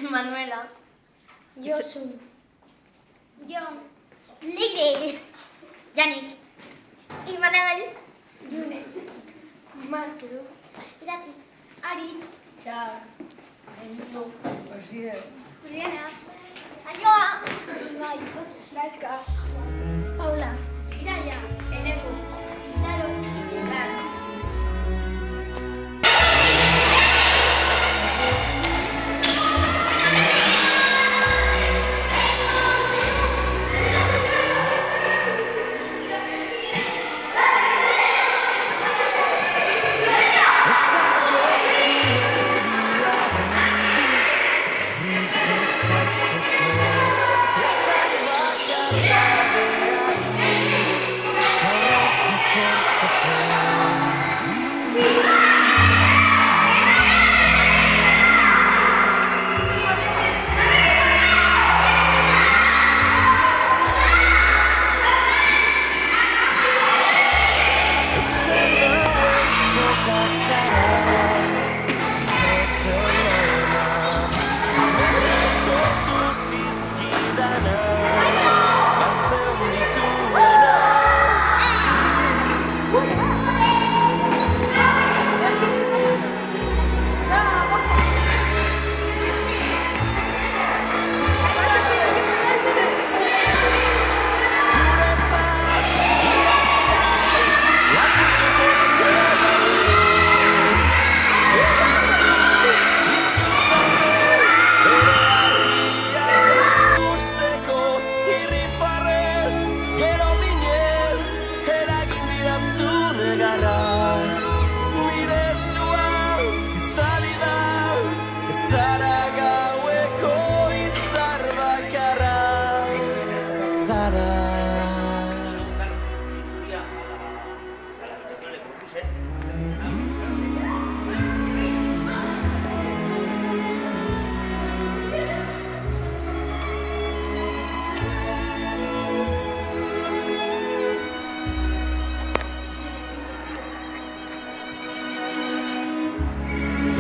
Manuela. Josu. Jon. Leire. Yannick. Imanol. June. Marco. Irati. Ari. Txar. Enzo. Asier. Juliana. Aioa. Ibai. Laizka. Paula. Iraia. Eneku. Zaro. Lan.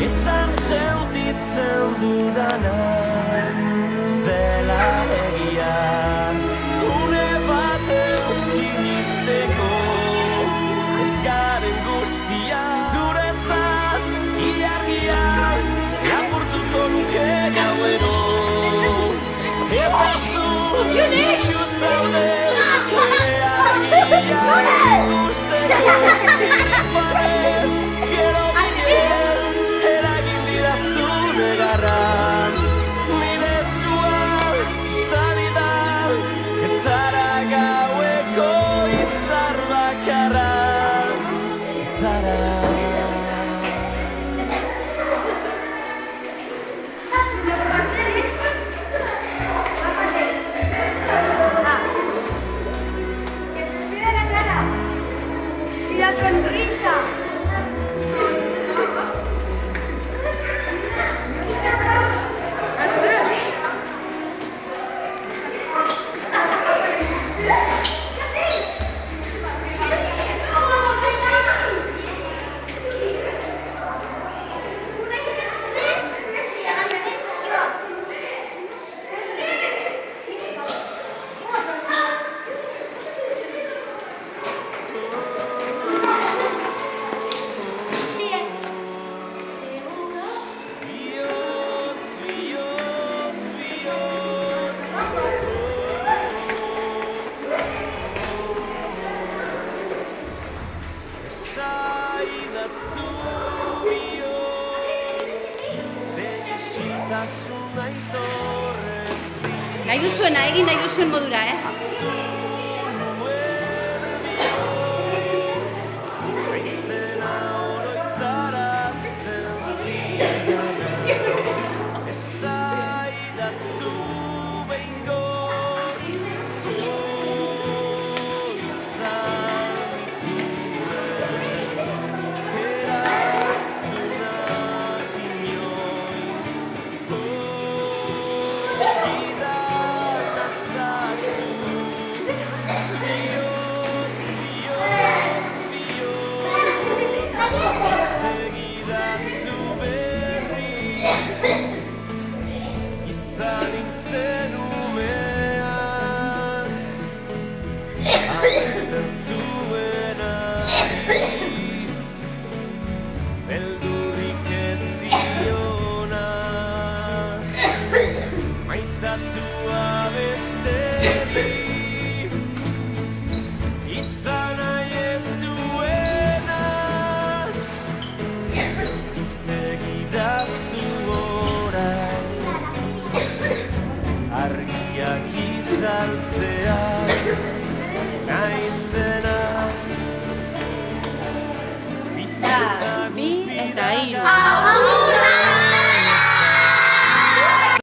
Esan sentitzen dudana ez dela egia, une baten sinisteko ez garen guztia zuretzat ilargia lapurtuko nuke gauero eta zu itxuz zaude argia ikusteko parez gero bidez eragin didazun egarran nire zua zari da ez zara gaueko izar bakarra ez zara. Los carteles. Que se os vea la cara. Y la sonrisa. Nahi duzuena egin nahi duzuen modura, beldurik ez zionaz, maitatua besteri, izan nahi ez zuenaz, itzegidazu orain, argiak itzaltzea, naizen